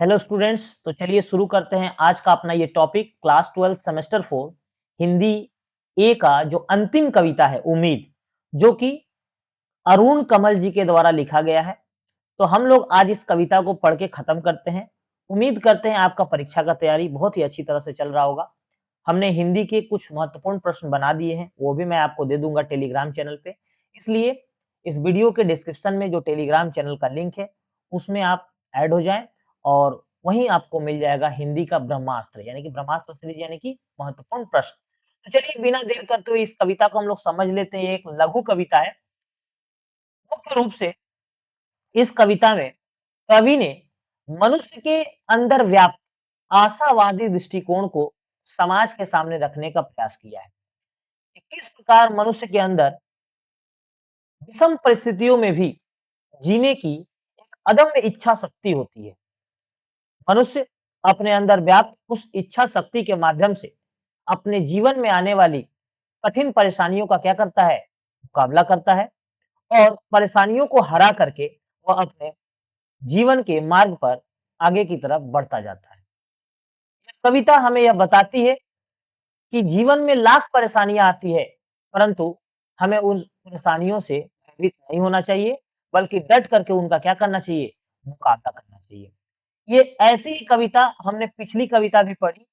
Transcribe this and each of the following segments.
Hello students, तो चलिए शुरू करते हैं आज का अपना ये टॉपिक क्लास 12 सेमेस्टर 4 हिंदी ए का जो अंतिम कविता है उम्मीद, जो कि अरुण कमल जी के द्वारा लिखा गया है। तो हम लोग आज इस कविता को पढ़ के खत्म करते हैं। उम्मीद करते हैं आपका परीक्षा का तैयारी बहुत ही अच्छी तरह से चल रहा होगा। हमने हिंदी के कुछ महत्वपूर्ण प्रश्न बना दिए हैं, वो भी मैं आपको दे दूंगा टेलीग्राम चैनल पे। इसलिए इस वीडियो के डिस्क्रिप्शन में जो टेलीग्राम चैनल का लिंक है, उसमें आप ऐड हो जाएं और वहीं आपको मिल जाएगा हिंदी का ब्रह्मास्त्र, यानी कि ब्रह्मास्त्र सीरीज यानी कि महत्वपूर्ण प्रश्न। तो चलिए बिना देर करते हुए इस कविता को हम लोग समझ लेते हैं। ये एक लघु कविता है। मुख्य रूप से इस कविता में कवि ने मनुष्य के अंदर व्याप्त आशावादी दृष्टिकोण को समाज के सामने रखने का प्रयास किया है कि किस प्रकार मनुष्य के अंदर विषम परिस्थितियों में भी जीने की एक अदम्य इच्छा शक्ति होती है। मनुष्य अपने अंदर व्याप्त उस इच्छा शक्ति के माध्यम से अपने जीवन में आने वाली कठिन परेशानियों का क्या करता है, मुकाबला करता है और परेशानियों को हरा करके वह अपने जीवन के मार्ग पर आगे की तरफ बढ़ता जाता है। कविता हमें यह बताती है कि जीवन में लाख परेशानियां आती है, परंतु हमें उन परेशानियों से भयभीत नहीं होना चाहिए, बल्कि डट करके उनका क्या करना चाहिए, मुकाबला करना चाहिए। ये ऐसी ही कविता हमने पिछली कविता भी पढ़ी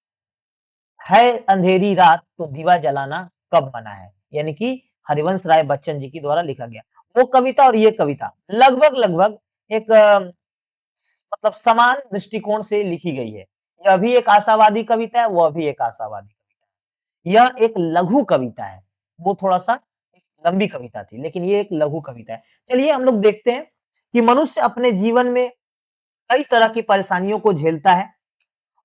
है, अंधेरी रात तो दीवा जलाना कब मना है, यानी कि हरिवंश राय बच्चन जी के द्वारा लिखा गया वो कविता और ये कविता लगभग लगभग एक मतलब समान दृष्टिकोण से लिखी गई है। यह भी एक आशावादी कविता है, वह भी एक आशावादी कविता है। यह एक लघु कविता है, वो थोड़ा-सा एक लंबी कविता थी, लेकिन ये एक लघु कविता है। चलिए हम लोग देखते हैं कि मनुष्य अपने जीवन में कई तरह की परेशानियों को झेलता है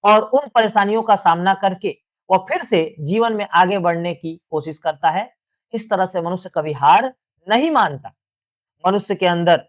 और उन परेशानियों का सामना करके वह फिर से जीवन में आगे बढ़ने की कोशिश करता है। इस तरह से मनुष्य कभी हार नहीं मानता। मनुष्य के अंदर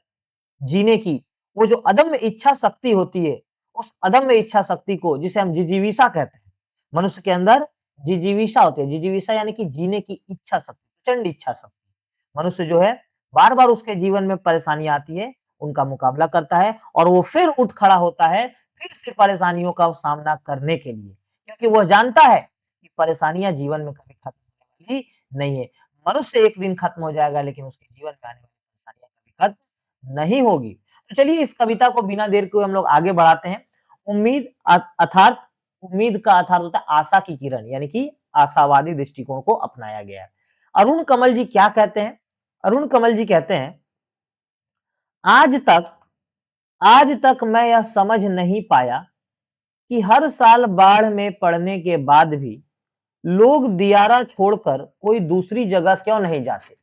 जीने की वो जो अदम्य इच्छा शक्ति होती है, उस अदम्य इच्छा शक्ति को जिसे हम जिजीविषा कहते हैं, मनुष्य के अंदर जिजीविषा होती है। जिजीविषा यानी कि जीने की इच्छा शक्ति, प्रचंड इच्छा शक्ति। मनुष्य जो है बार-बार उसके जीवन में परेशानियाँ आती है, उनका मुकाबला करता है और वो फिर उठ खड़ा होता है, फिर से परेशानियों का सामना करने के लिए। क्योंकि वह जानता है कि परेशानियाँ जीवन में कभी खत्म होने वाली नहीं है। मनुष्य एक दिन खत्म हो जाएगा, लेकिन उसके जीवन में आने वाली परेशानियाँ कभी खत्म नहीं होगी। तो चलिए इस कविता को बिना देर के हम लोग आगे बढ़ाते हैं। उम्मीद अर्थात उम्मीद का अर्थात होता है आशा की किरण, यानी कि आशावादी दृष्टिकोण को अपनाया गया है। अरुण कमल जी क्या कहते हैं? अरुण कमल जी कहते हैं, आज तक आज तक मैं यह समझ नहीं पाया कि हर साल बाढ़ में पड़ने के बाद भी लोग दियारा छोड़कर कोई दूसरी जगह क्यों नहीं जाते।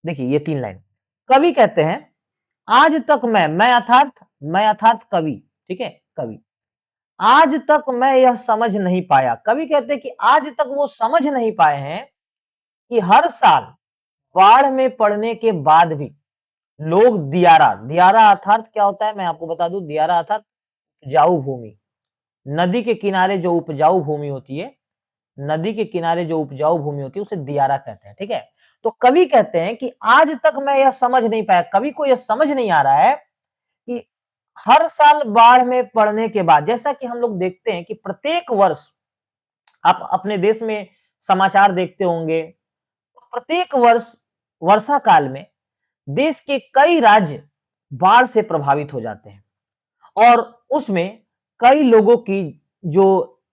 देखिए ये 3 लाइन। कवि कहते हैं, आज तक मैं अर्थात कवि, ठीक है? कवि। आज तक मैं यह समझ नहीं पाया। कवि कहते हैं कि आज तक वो समझ नहीं पाए हैं कि हर साल बाढ़ में पड़ने के बाद भी लोग दियारा अर्थात क्या होता है मैं आपको बता दूं। दियारा अर्थात उपजाऊ भूमि। नदी के किनारे जो उपजाऊ भूमि होती है, नदी के किनारे जो उपजाऊ भूमि होती है उसे दियारा कहते हैं, ठीक है? तो कवि कहते हैं कि आज तक मैं यह समझ नहीं पाया, कवि को यह समझ नहीं आ रहा है कि हर साल बाढ़ में पड़ने के बाद, जैसा कि हम लोग देखते हैं कि प्रत्येक वर्ष आप अपने देश में समाचार देखते होंगे, तो प्रत्येक वर्ष वर्षा काल में देश के कई राज्य बाढ़ से प्रभावित हो जाते हैं और उसमें कई लोगों की जो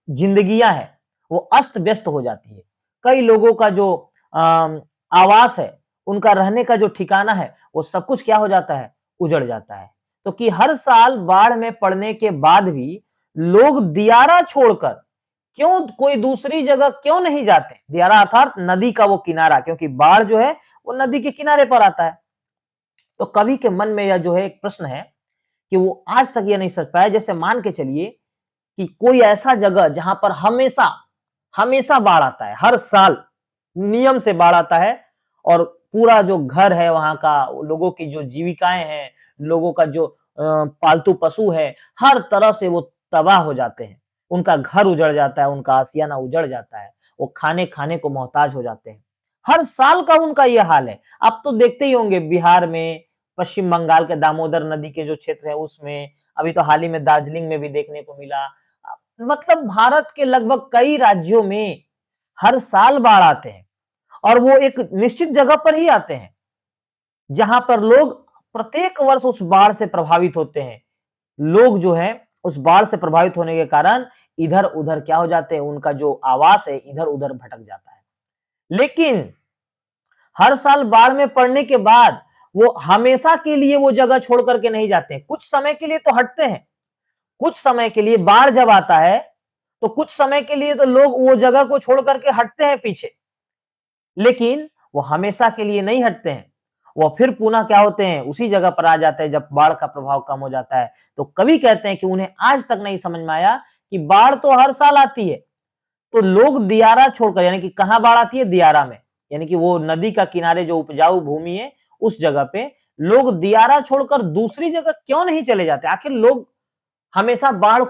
जिंदगियां हैं वो अस्त व्यस्त हो जाती है। कई लोगों का जो आवास है, उनका रहने का जो ठिकाना है, वो सब कुछ क्या हो जाता है, उजड़ जाता है। तो कि हर साल बाढ़ में पड़ने के बाद भी लोग दियारा छोड़कर क्यों कोई दूसरी जगह क्यों नहीं जाते। दियारा अर्थात नदी का वो किनारा, क्योंकि बाढ़ जो है वो नदी के किनारे पर आता है। तो कवि के मन में यह जो है एक प्रश्न है कि वो आज तक ये नहीं सोच पाया। जैसे मान के चलिए कि कोई ऐसा जगह जहां पर हमेशा हमेशा बाढ़ आता है, हर साल नियम से बाढ़ आता है और पूरा जो घर है वहां का, लोगों की जो जीविकाएं हैं, लोगों का जो पालतू पशु है, हर तरह से वो तबाह हो जाते हैं। उनका घर उजड़ जाता है, उनका आशियाना उजड़ जाता है, वो खाने खाने को मोहताज हो जाते हैं। हर साल का उनका ये हाल है। आप तो देखते ही होंगे बिहार में, पश्चिम बंगाल के दामोदर नदी के जो क्षेत्र है उसमें, अभी तो हाल ही में दार्जिलिंग में भी देखने को मिला। मतलब भारत के लगभग कई राज्यों में हर साल बाढ़ आते हैं और वो एक निश्चित जगह पर ही आते हैं, जहां पर लोग प्रत्येक वर्ष उस बाढ़ से प्रभावित होते हैं। लोग जो है उस बाढ़ से प्रभावित होने के कारण इधर-उधर क्या हो जाते हैं, उनका जो आवास है इधर-उधर भटक जाता है। लेकिन हर साल बाढ़ में पड़ने के बाद वो हमेशा के लिए वो जगह छोड़ करके नहीं जाते हैं। कुछ समय के लिए तो हटते हैं। कुछ समय के लिए बाढ़ जब आता है, तो कुछ समय के लिए तो लोग वो जगह को छोड़ करके हटते हैं पीछे। लेकिन वो हमेशा के लिए नहीं हटते हैं। वो फिर पुनः क्या होते हैं, उसी जगह पर आ जाते हैं जब बाढ़ का प्रभाव कम हो जाता है। तो कवि कहते हैं कि उन्हें आज तक नहीं समझ में आया कि बाढ़ तो हर साल आती है, तो लोग दियारा छोड़कर, यानी कि कहाँ बाढ़ आती है? दियारा में। यानी कि वो नदी का किनारे जो उपजाऊ भूमि है, उस जगह पे लोग दियारा छोड़कर दूसरी जगह क्यों नहीं चले जाते? आखिर लोग हमेशा बाढ़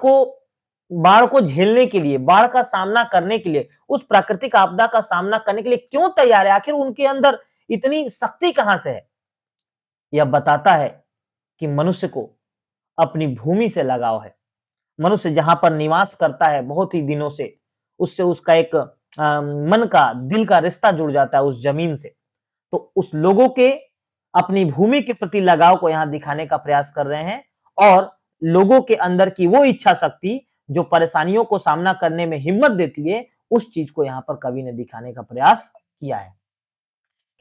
को झेलने के लिए, बाढ़ का सामना करने के लिए, उस प्राकृतिक आपदा का सामना करने के लिए क्यों तैयार है? आखिर उनके अंदर इतनी शक्ति कहाँ से है? यह बताता है कि मनुष्य को अपनी भूमि से लगाव है। मनुष्य जहाँ पर निवास करता है बहुत ही दिनों से, उससे उसका एक मन का, दिल का रिश्ता जुड़ जाता है उस जमीन से। तो उस लोगों के अपनी भूमि के प्रति लगाव को यहाँ दिखाने का प्रयास कर रहे हैं और लोगों के अंदर की वो इच्छा शक्ति जो परेशानियों को सामना करने में हिम्मत देती है, उस चीज को यहाँ पर कवि ने दिखाने का प्रयास किया है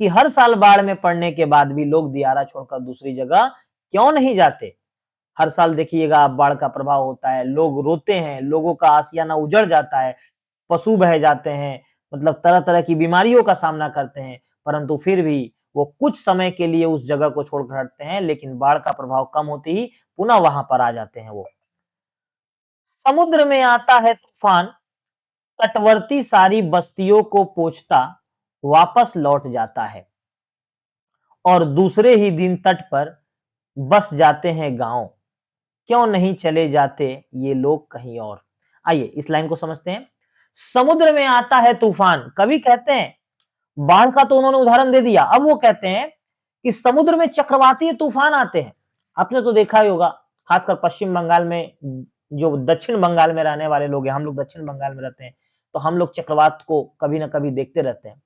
कि हर साल बाढ़ में पड़ने के बाद भी लोग दियारा छोड़कर दूसरी जगह क्यों नहीं जाते। हर साल देखिएगा आप बाढ़ का प्रभाव होता है, लोग रोते हैं, लोगों का आशियाना उजड़ जाता है, पशु बह जाते हैं, मतलब तरह-तरह की बीमारियों का सामना करते हैं, परंतु फिर भी वो कुछ समय के लिए उस जगह को छोड़कर हटते हैं, लेकिन बाढ़ का प्रभाव कम होते ही पुनः वहां पर आ जाते हैं वो। समुद्र में आता है तूफान, तटवर्ती सारी बस्तियों को पोंछता, वापस लौट जाता है और दूसरे ही दिन तट पर बस जाते हैं गांव। क्यों नहीं चले जाते ये लोग कहीं और? आइए इस लाइन को समझते हैं। समुद्र में आता है तूफान, कवि कहते हैं, बाढ़ का तो उन्होंने उदाहरण दे दिया, अब वो कहते हैं कि समुद्र में चक्रवातीय तूफान आते हैं। आपने तो देखा ही होगा, खासकर पश्चिम बंगाल में, जो दक्षिण बंगाल में रहने वाले लोग हैं, हम लोग दक्षिण बंगाल में रहते हैं, तो हम लोग चक्रवात को कभी ना कभी देखते रहते हैं।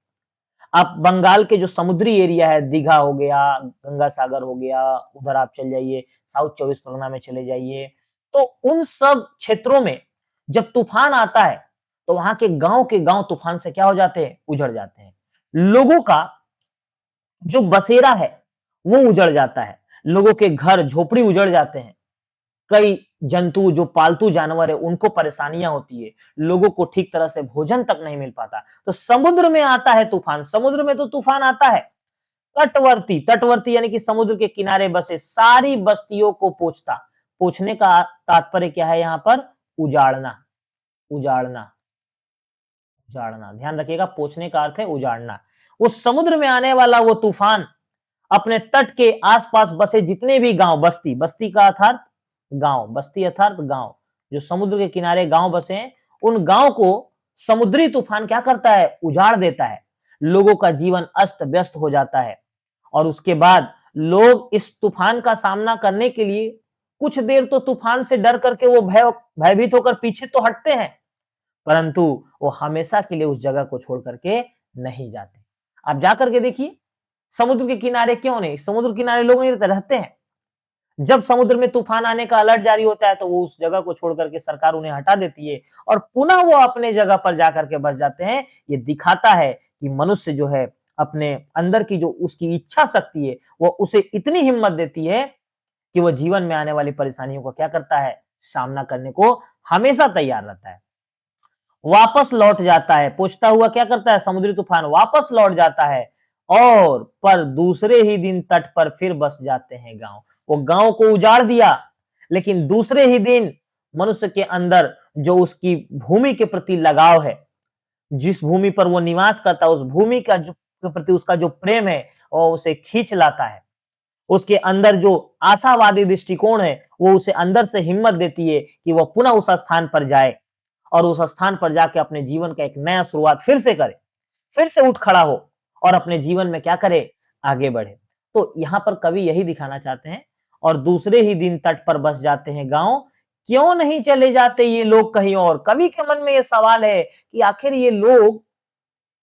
आप बंगाल के जो समुद्री एरिया है, दीघा हो गया, गंगा सागर हो गया, उधर आप चल जाइए, साउथ 24 परगना में चले जाइए, तो उन सब क्षेत्रों में जब तूफान आता है, तो वहां के गांव तूफान से क्या हो जाते हैं? उजड़ जाते हैं। लोगों का जो बसेरा है, वो उजड़ जाता है। लोगों के घर, झोपड़ी उजड़ जाते हैं। कई जंतु जो पालतू जानवर है उनको परेशानियां होती है, लोगों को ठीक तरह से भोजन तक नहीं मिल पाता। तो समुद्र में आता है तूफान, समुद्र में तो तूफान आता है। तटवर्ती, तटवर्ती यानी कि समुद्र के किनारे बसे सारी बस्तियों को पोंछता। पोंछने का तात्पर्य क्या है यहाँ पर? उजाड़ना, उजाड़ना, उजाड़ना। ध्यान रखिएगा, पोंछने का अर्थ है उजाड़ना। उस समुद्र में आने वाला वो तूफान अपने तट के आसपास बसे जितने भी गांव, बस्ती, बस्ती का अर्थात गांव, बस्ती अर्थात गांव, जो समुद्र के किनारे गांव बसे हैं, उन गांव को समुद्री तूफान क्या करता है? उजाड़ देता है। लोगों का जीवन अस्त व्यस्त हो जाता है और उसके बाद लोग इस तूफान का सामना करने के लिए कुछ देर तो तूफान से डर करके वो भयभीत होकर पीछे तो हटते हैं, परंतु वो हमेशा के लिए उस जगह को छोड़ करके नहीं जाते। आप जा करके देखिए, समुद्र के किनारे क्यों नहीं? समुद्र के किनारे लोग नहीं रहते, रहते हैं। जब समुद्र में तूफान आने का अलर्ट जारी होता है, तो वो उस जगह को छोड़ करके सरकार उन्हें हटा देती है और पुनः वो अपने जगह पर जाकर के बस जाते हैं। ये दिखाता है कि मनुष्य जो है, अपने अंदर की जो उसकी इच्छा शक्ति है, वो उसे इतनी हिम्मत देती है कि वो जीवन में आने वाली परेशानियों को क्या करता है? सामना करने को हमेशा तैयार रहता है। वापस लौट जाता है, पूछता हुआ क्या करता है? समुद्री तूफान वापस लौट जाता है और पर दूसरे ही दिन तट पर फिर बस जाते हैं गांव। वो गांव को उजाड़ दिया, लेकिन दूसरे ही दिन मनुष्य के अंदर जो उसकी भूमि के प्रति लगाव है, जिस भूमि पर वो निवास करता है, उस भूमि का जो के प्रति उसका जो प्रेम है, वो उसे खींच लाता है। उसके अंदर जो आशावादी दृष्टिकोण है, वो उसे अंदर से हिम्मत देती है कि वो पुनः उस स्थान पर जाए और उस स्थान पर जाके अपने जीवन का एक नया शुरुआत फिर से करे, फिर से उठ खड़ा हो और अपने जीवन में क्या करे? आगे बढ़े। तो यहाँ पर कवि यही दिखाना चाहते हैं। और दूसरे ही दिन तट पर बस जाते हैं गाँव, क्यों नहीं चले जाते ये लोग कहीं और? कवि के मन में ये सवाल है कि आखिर ये लोग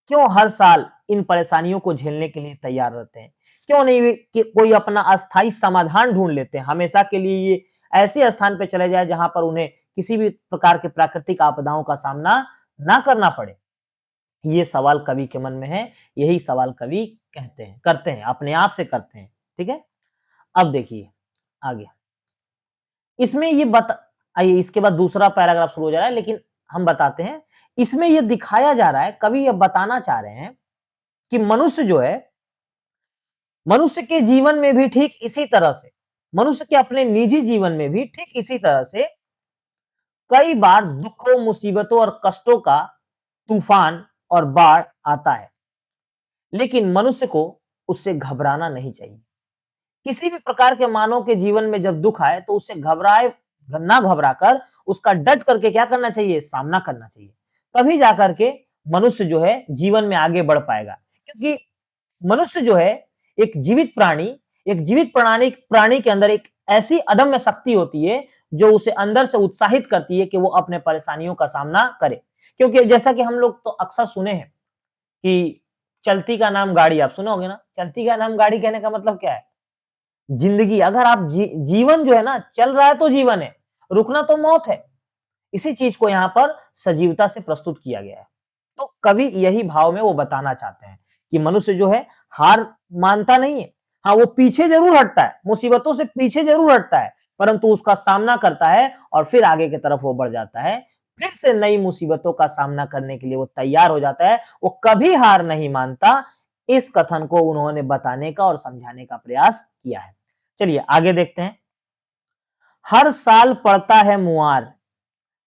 क्यों हर साल इन परेशानियों को झेलने के लिए तैयार रहते हैं? क्यों नहीं वे कि कोई अपना अस्थायी समाधान ढूँढ लेते हैं? हमेशा के लिए ये ऐसे स्थान पे चले जाएँ जहाँ पर उन्हें किसी भी प्रकार के प्राकृतिक आपदाओं का सामना ना करना पड़े। ये सवाल कवि के मन में है, यही सवाल कवि कहते हैं करते हैं, अपने आप से करते हैं, ठीक है? अब देखिए आगे, इसमें ये बता आइए इसके बाद दूसरा पैराग्राफ शुरू हो जा रहा है, लेकिन हम बताते हैं, इसमें ये दिखाया जा रहा है, कवि ये बताना चाह रहे हैं कि मनुष्य जो है, मनुष्य के जीवन में भी ठीक इसी तरह से, मनुष्य के अपने निजी जीवन में भी ठीक इसी तरह से कई बार दुखों, मुसीबतों और कष्टों का तूफान और बाढ़ आता है। लेकिन मनुष्य को उससे घबराना नहीं चाहिए। किसी भी प्रकार के मानव के जीवन में जब दुख आए तो उससे ना घबराकर उसका डट करके क्या करना चाहिए? सामना करना चाहिए। तभी जाकर के मनुष्य जो है जीवन में आगे बढ़ पाएगा। क्योंकि मनुष्य जो है एक जीवित प्राणी, एक जीवित प्राणी के अंदर एक ऐसी अदम्य शक्ति होती है जो उसे अंदर से उत्साहित करती है कि वो अपने परेशानियों का सामना करे। क्योंकि जैसा कि हम लोग तो अक्सर सुने हैं कि चलती का नाम गाड़ी, आप सुने होंगे ना? चलती का नाम गाड़ी कहने का मतलब क्या है? जिंदगी, अगर आप जीवन जो है ना चल रहा है तो जीवन है, रुकना तो मौत है। इसी चीज को यहाँ पर सजीवता से प्रस्तुत किया गया है। तो कवि यही भाव में वो बताना चाहते हैं कि मनुष्य जो है हार मानता नहीं है। हाँ, वो पीछे जरूर हटता है, मुसीबतों से पीछे जरूर हटता है, परंतु उसका सामना करता है और फिर आगे की तरफ वो बढ़ जाता है। फिर से नई मुसीबतों का सामना करने के लिए वो तैयार हो जाता है। वो कभी हार नहीं मानता। इस कथन को उन्होंने बताने का और समझाने का प्रयास किया है। चलिए आगे देखते हैं। हर साल पड़ता है मुआर,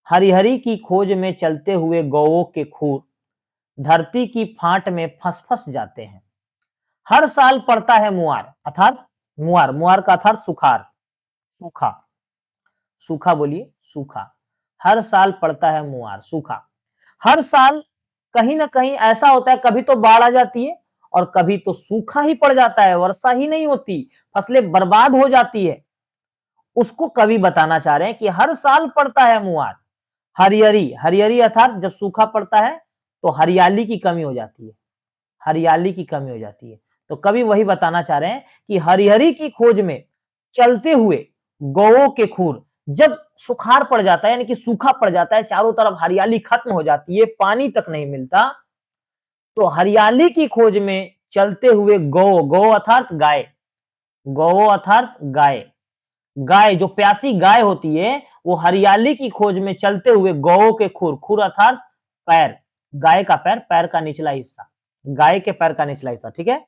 हरिहरी की खोज में चलते हुए गौओं के खूर धरती की फांट में फंस फंस जाते हैं। हर साल पड़ता है मुआर, अर्थात मुआर, मुआर का अर्थात सुखार, सूखा, सूखा बोलिए, सूखा। हर साल पड़ता है मुआर, सूखा। हर साल कहीं ना कहीं ऐसा होता है, कभी तो बाढ़ आ जाती है और कभी तो सूखा ही पड़ जाता है, वर्षा ही नहीं होती, फसलें बर्बाद हो जाती है। उसको कवि बताना चाह रहे हैं कि हर साल पड़ता है मुआर। हरियरी, हरियरी अर्थात जब सूखा पड़ता है तो हरियाली की कमी हो जाती है, हरियाली की कमी हो जाती है। तो कवि वही बताना चाह रहे हैं कि हरिहरी की खोज में चलते हुए गौओं के खूर, जब सुखाड़ पड़ जाता है यानी कि सूखा पड़ जाता है, चारों तरफ हरियाली खत्म हो जाती है, पानी तक नहीं मिलता, तो हरियाली की खोज में चलते हुए गौ, गौ अर्थात गाय, गौ अर्थात गाय, गाय जो प्यासी गाय होती है वो हरियाली की खोज में चलते हुए गौओं के खुर, खुर अर्थात पैर, गाय का पैर, पैर का निचला हिस्सा, गाय के पैर का निचला हिस्सा, ठीक है,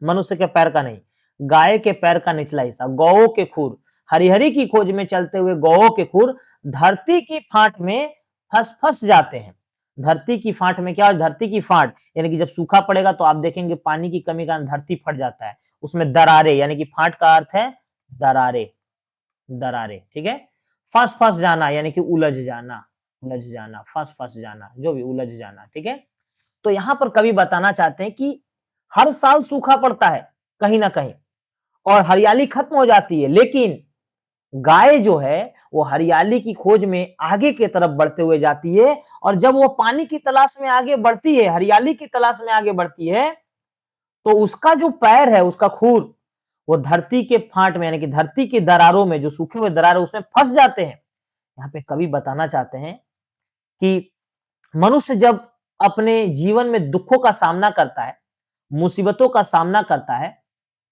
मनुष्य के पैर का नहीं, गाय के पैर का निचला हिस्सा, गौओं के खुर, हरिहरी की खोज में चलते हुए गौओं के खुर धरती की फांट में फंस फंस जाते हैं। धरती की फांट में क्या, धरती की फांट यानी कि जब सूखा पड़ेगा तो आप देखेंगे पानी की कमी का धरती फट जाता है, उसमें दरारे यानी कि फांट का अर्थ है दरारे, दरारे, ठीक है। फंस फंस जाना यानी कि उलझ जाना, उलझ जाना, फंस फंस जाना, जो भी उलझ जाना, ठीक है। तो यहां पर कवि बताना चाहते हैं कि हर साल सूखा पड़ता है कहीं ना कहीं और हरियाली खत्म हो जाती है, लेकिन गाय जो है वो हरियाली की खोज में आगे की तरफ बढ़ते हुए जाती है और जब वो पानी की तलाश में आगे बढ़ती है, हरियाली की तलाश में आगे बढ़ती है, तो उसका जो पैर है, उसका खूर, वो धरती के फांट में यानी कि धरती की दरारों में, जो सूखे हुए दरार है उसमें फंस जाते हैं। यहाँ पे कवि बताना चाहते हैं कि मनुष्य जब अपने जीवन में दुखों का सामना करता है, मुसीबतों का सामना करता है,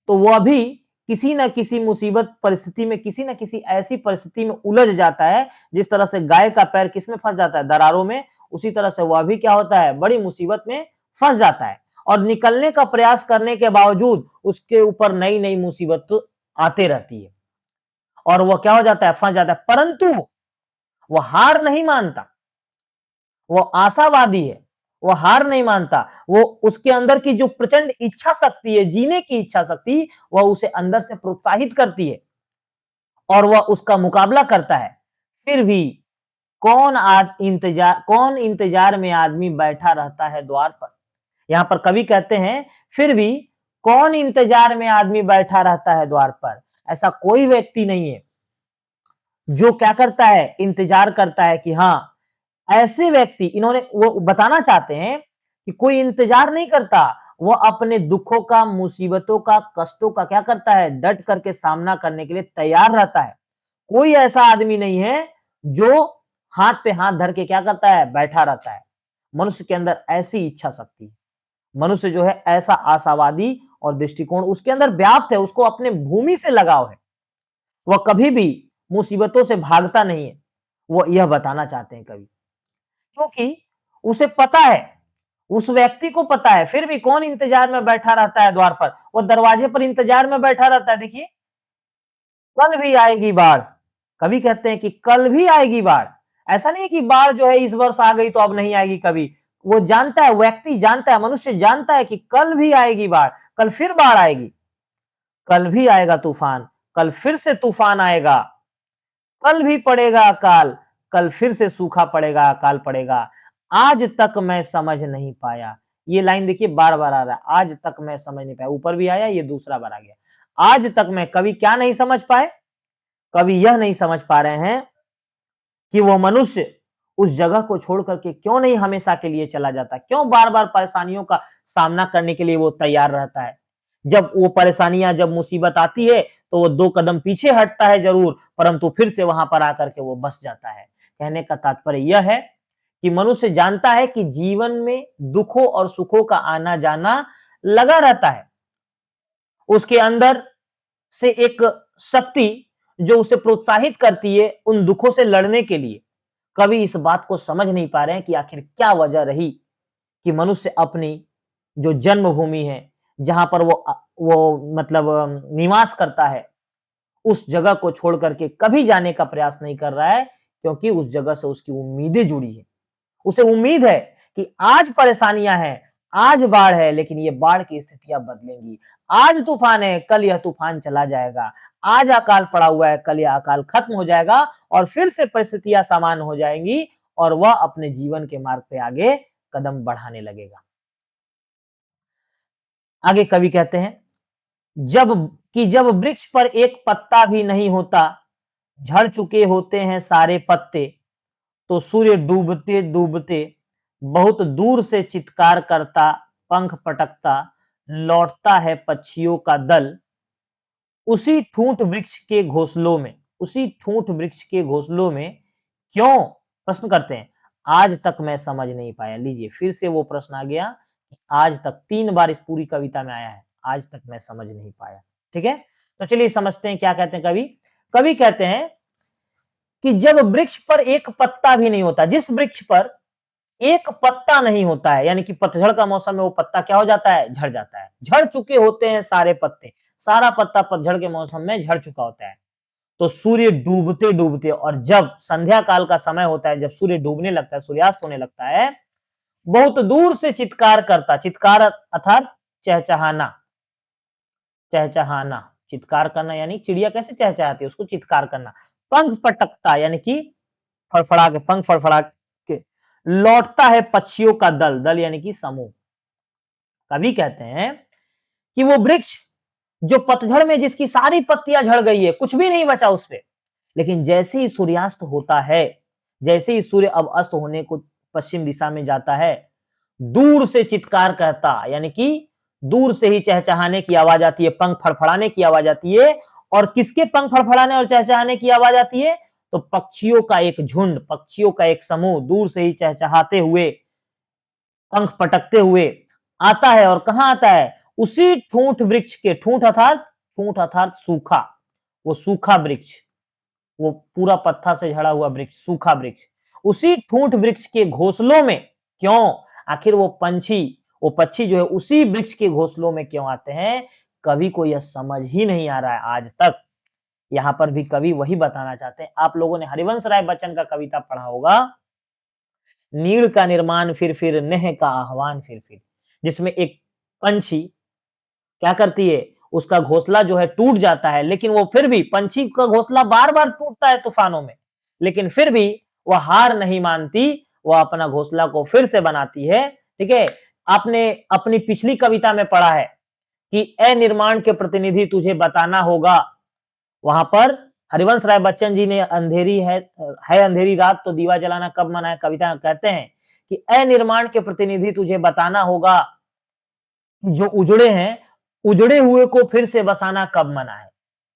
तो वह भी किसी न किसी मुसीबत परिस्थिति में, किसी न किसी ऐसी परिस्थिति में उलझ जाता है, जिस तरह से गाय का पैर किसमें फंस जाता है, दरारों में, उसी तरह से वह भी क्या होता है, बड़ी मुसीबत में फंस जाता है और निकलने का प्रयास करने के बावजूद उसके ऊपर नई नई मुसीबत आते रहती है और वह क्या हो जाता है, फंस जाता है, परंतु वह हार नहीं मानता, वो आशावादी है, वो हार नहीं मानता, वो उसके अंदर की जो प्रचंड इच्छा शक्ति है, जीने की इच्छा शक्ति, वह उसे अंदर से प्रोत्साहित करती है और वह उसका मुकाबला करता है। फिर भी कौन इंतजार में आदमी बैठा रहता है द्वार पर। यहां पर कवि कहते हैं फिर भी कौन इंतजार में आदमी बैठा रहता है द्वार पर? ऐसा कोई व्यक्ति नहीं है जो क्या करता है, इंतजार करता है कि हाँ, ऐसे व्यक्ति इन्होंने वो बताना चाहते हैं कि कोई इंतजार नहीं करता, वो अपने दुखों का, मुसीबतों का, कष्टों का क्या करता है, डट करके सामना करने के लिए तैयार रहता है। कोई ऐसा आदमी नहीं है जो हाथ पे हाथ धर के क्या करता है, बैठा रहता है। मनुष्य के अंदर ऐसी इच्छा शक्ति, मनुष्य जो है ऐसा आशावादी और दृष्टिकोण उसके अंदर व्याप्त है, उसको अपने भूमि से लगाव है। वह कभी भी मुसीबतों से भागता नहीं है। वो यह बताना चाहते हैं कवि। क्योंकि उसे पता है, उस व्यक्ति को पता है, फिर भी कौन इंतजार में बैठा रहता है द्वार पर? वो दरवाजे पर इंतजार में बैठा रहता है। देखिए, कल भी आएगी बाढ़। कवि कहते हैं कि कल भी आएगी बाढ़। ऐसा नहीं है कि बाढ़ जो है इस वर्ष आ गई तो अब नहीं आएगी कभी। वो जानता है, व्यक्ति जानता है, मनुष्य जानता है कि कल भी आएगी बाढ़, कल फिर बाढ़ आएगी, कल भी आएगा तूफान, कल फिर से तूफान आएगा, कल भी पड़ेगा अकाल, कल फिर से सूखा पड़ेगा, अकाल पड़ेगा। आज तक मैं समझ नहीं पाया। ये लाइन देखिए बार-बार आ रहा है। आज तक मैं समझ नहीं पाया। ऊपर भी आया, ये दूसरा बार आ गया। आज तक मैं, कवि क्या नहीं समझ पाए? कवि यह नहीं समझ पा रहे हैं कि वो मनुष्य उस जगह को छोड़ करके क्यों नहीं हमेशा के लिए चला जाता? क्यों बार-बार परेशानियों का सामना करने के लिए वो तैयार रहता है? जब वो परेशानियां, जब मुसीबत आती है तो वो 2 कदम पीछे हटता है जरूर, परंतु फिर से वहां पर आकर के वो बस जाता है। कहने का तात्पर्य यह है कि मनुष्य जानता है कि जीवन में दुखों और सुखों का आना-जाना लगा रहता है। उसके अंदर से एक शक्ति जो उसे प्रोत्साहित करती है उन दुखों से लड़ने के लिए। कवि इस बात को समझ नहीं पा रहे हैं कि आखिर क्या वजह रही कि मनुष्य अपनी जो जन्मभूमि है, जहां पर वो मतलब निवास करता है, उस जगह को छोड़ करके कभी जाने का प्रयास नहीं कर रहा है, क्योंकि उस जगह से उसकी उम्मीदें जुड़ी है। उसे उम्मीद है कि आज परेशानियां हैं, आज बाढ़ है, लेकिन ये बाढ़ की स्थितियां बदलेंगी। आज तूफान है, कल यह तूफान चला जाएगा। आज अकाल पड़ा हुआ है, कल यह अकाल खत्म हो जाएगा और फिर से परिस्थितियां सामान्य हो जाएंगी और वह अपने जीवन के मार्ग पे आगे कदम बढ़ाने लगेगा। आगे कवि कहते हैं, जब वृक्ष पर एक पत्ता भी नहीं होता, झड़ चुके होते हैं सारे पत्ते, तो सूर्य डूबते डूबते बहुत दूर से चित्कार करता, पंख पटकता, लौटता है पक्षियों का दल, उसी ठूंठ वृक्ष के घोंसलों में, उसी ठूंठ वृक्ष के घोंसलों में क्यों, प्रश्न करते हैं, आज तक मैं समझ नहीं पाया। लीजिए फिर से वो प्रश्न आ गया कि आज तक 3 बार इस पूरी कविता में आया है, आज तक मैं समझ नहीं पाया। ठीक है, तो चलिए समझते हैं क्या कहते हैं कवि। कवि कहते हैं कि जब वृक्ष पर एक पत्ता भी नहीं होता, जिस वृक्ष पर एक पत्ता नहीं होता है, यानी कि पतझड़ का मौसम में वो पत्ता क्या हो जाता है, झड़ जाता है। झड़ चुके होते हैं सारे पत्ते, सारा पत्ता पतझड़ के मौसम में झड़ चुका होता है। तो सूर्य डूबते डूबते, और जब संध्या काल का समय होता है, जब सूर्य डूबने लगता है, सूर्यास्त होने लगता है, बहुत दूर से चित्कार करता, चित्कार अर्थात चहचहाना, चहचहाना, चित्कार करना यानी चिड़िया कैसे चहचहाती है, उसको चित्कार करना। पंख पटकता यानी कि फड़फड़ा के, पंख फड़फड़ा के, लौटता है पक्षियों का दल, दल यानी कि समूह। कवि कहते हैं कि वो वृक्ष जो पतझड़ में जिसकी सारी पत्तियां झड़ गई है, कुछ भी नहीं बचा उस पे, लेकिन जैसे ही सूर्यास्त होता है, जैसे ही सूर्य अब अस्त होने को पश्चिम दिशा में जाता है, दूर से चित्कार कहता, यानी कि दूर से ही चहचहाने की आवाज आती है, पंख फड़फड़ाने की आवाज आती है। और किसके पंख फड़फड़ाने और चहचहाने की आवाज आती है? तो पक्षियों का एक झुंड, पक्षियों का एक समूह दूर से ही चहचहाते हुए, पंख पटकते हुए आता है। और कहां आता है? उसी ठूंठ वृक्ष के, ठूंठ अर्थात सूखा, वो सूखा वृक्ष, वो पूरा पत्थर से झड़ा हुआ वृक्ष, सूखा वृक्ष, उसी ठूंठ वृक्ष के घोंसलों में क्यों? आखिर वो पंछी, वो पक्षी जो है उसी वृक्ष के घोंसलों में क्यों आते हैं? कवि को यह समझ ही नहीं आ रहा है आज तक। यहां पर भी कवि वही बताना चाहते हैं। आप लोगों ने हरिवंश राय बच्चन का कविता पढ़ा होगा, नीड़ का निर्माण फिर नेह का आह्वान फिर, जिसमें एक पंछी क्या करती है, उसका घोंसला जो है टूट जाता है, लेकिन वो फिर भी, पंछी का घोंसला बार-बार टूटता है तूफानों में, लेकिन फिर भी वह हार नहीं मानती, वह अपना घोंसला को फिर से बनाती है। ठीक है, आपने अपनी पिछली कविता में पढ़ा है कि अनिर्माण के प्रतिनिधि तुझे बताना होगा। वहां पर हरिवंश राय बच्चन जी ने अंधेरी है अंधेरी रात तो दीवा जलाना कब मना है कविता कहते हैं कि अनिर्माण के प्रतिनिधि तुझे बताना होगा, जो उजड़े हैं, उजड़े हुए को फिर से बसाना कब मना है।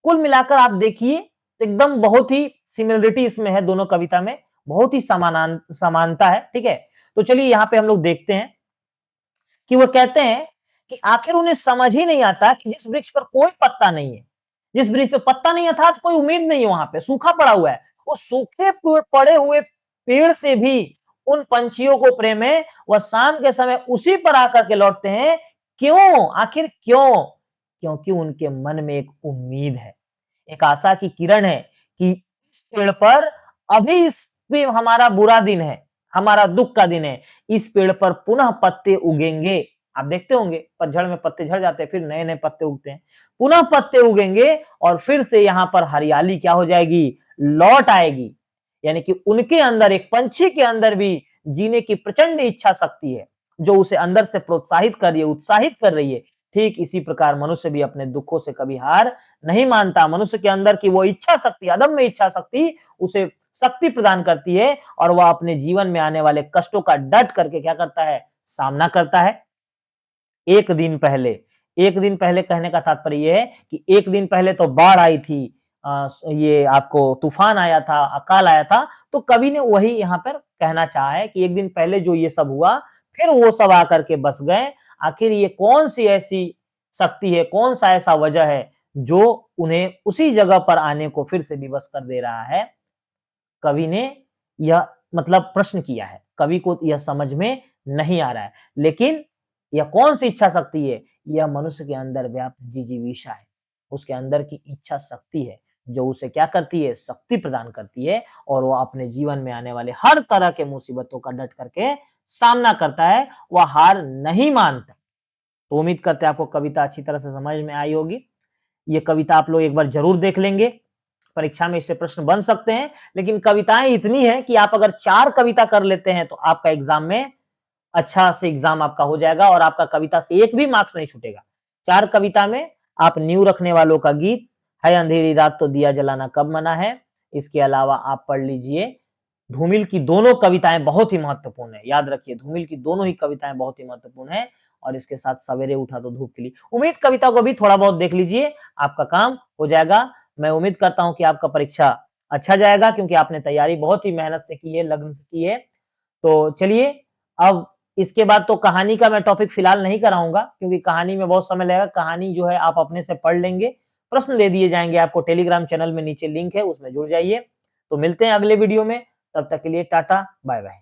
कुल मिलाकर आप देखिए तो एकदम बहुत ही सिमिलरिटी इसमें है दोनों कविता में, बहुत ही समानता है, ठीक है। तो चलिए यहाँ पे हम लोग देखते हैं कि वो कहते हैं कि आखिर उन्हें समझ ही नहीं आता कि जिस वृक्ष पर कोई पत्ता नहीं है, जिस वृक्ष पे पत्ता नहीं है अर्थात कोई उम्मीद नहीं है, वहां पे सूखा पड़ा हुआ है, वो सूखे पड़े हुए पेड़ से भी उन पंछियों को प्रेम है, वह शाम के समय उसी पर आकर के लौटते हैं। क्यों, आखिर क्यों? क्योंकि उनके मन में एक उम्मीद है, एक आशा की किरण है कि इस पेड़ पर अभी इस पे हमारा बुरा दिन है, हमारा दुख का दिन है, इस पेड़ पर पुनः पत्ते उगेंगे। आप देखते होंगे पतझड़ में पत्ते झड़ जाते हैं, फिर नए-नए पत्ते उगते हैं। पुनः पत्ते उगेंगे और फिर से यहाँ पर हरियाली क्या हो जाएगी? लौट आएगी। यानी कि उनके अंदर, एक पंछी के अंदर भी जीने की प्रचंड इच्छा शक्ति है, जो उसे अंदर से प्रोत्साहित कर रही है, उत्साहित कर रही है। ठीक इसी प्रकार मनुष्य भी अपने दुखों से कभी हार नहीं मानता। मनुष्य के अंदर की वो इच्छा शक्ति, अदम्य इच्छा शक्ति उसे शक्ति प्रदान करती है और वह अपने जीवन में आने वाले कष्टों का डट करके क्या करता है? सामना करता है। एक दिन पहले, एक दिन पहले कहने का तात्पर्य ये है कि एक दिन पहले तो बाढ़ आई थी, ये आपको तूफान आया था, अकाल आया था, तो कवि ने वही यहाँ पर कहना चाहा है कि एक दिन पहले जो ये सब हुआ, फिर वो सब आकर के बस गए। आखिर ये कौन-सी ऐसी शक्ति है, कौन-सा ऐसा वजह है, जो उन्हें उसी जगह पर आने को फिर से विवश कर दे रहा है? कवि ने यह मतलब प्रश्न किया है, कवि को यह समझ में नहीं आ रहा है। लेकिन यह कौन-सी इच्छा शक्ति है? यह मनुष्य के अंदर व्याप्त जिजीविषा है, उसके अंदर की इच्छा शक्ति है, जो उसे क्या करती है? शक्ति प्रदान करती है और वह अपने जीवन में आने वाले हर तरह के मुसीबतों का डट करके सामना करता है, वह हार नहीं मानता। तो उम्मीद करते हैं आपको कविता अच्छी तरह से समझ में आई होगी। ये कविता आप लोग एक बार ज़रूर देख लेंगे। परीक्षा में इससे प्रश्न बन सकते हैं, लेकिन कविताएँ इतनी हैं कि आप अगर 4 कविता कर लेते हैं, तो आपका एग्ज़ाम में अच्छा से एग्ज़ाम आपका हो जाएगा और आपका कविता से एक भी मार्क्स नहीं छूटेगा। 4 कविता में आप नींव रखने वालों का गीत, है अंधेरी रात तो दिया जलाना कब मना है, इसके अलावा आप पढ़ लीजिए धूमिल की दोनों कविताएँ बहुत ही महत्वपूर्ण है। याद रखिए धूमिल की दोनों ही कविताएँ बहुत ही महत्वपूर्ण हैं और इसके साथ सवेरे उठा तो धूप खिली। उम्मीद कविता को भी थोड़ा बहुत देख लीजिए, आपका काम हो जाएगा। मैं उम्मीद करता हूँ कि आपका परीक्षा अच्छा जाएगा क्योंकि आपने तैयारी बहुत ही मेहनत से की है, लगन से की है। तो चलिए अब इसके बाद तो कहानी का मैं टॉपिक फिलहाल नहीं कराऊँगा क्योंकि कहानी में बहुत समय लगेगा। कहानी जो है आप अपने से पढ़ लेंगे। प्रश्न दे दिए जाएँगे आपको टेलीग्राम चैनल में नीचे लिंक है उसमें जुड़ जाइए। तो मिलते हैं अगले वीडियो में, तब तक के लिए टाटा, बाय-बाय।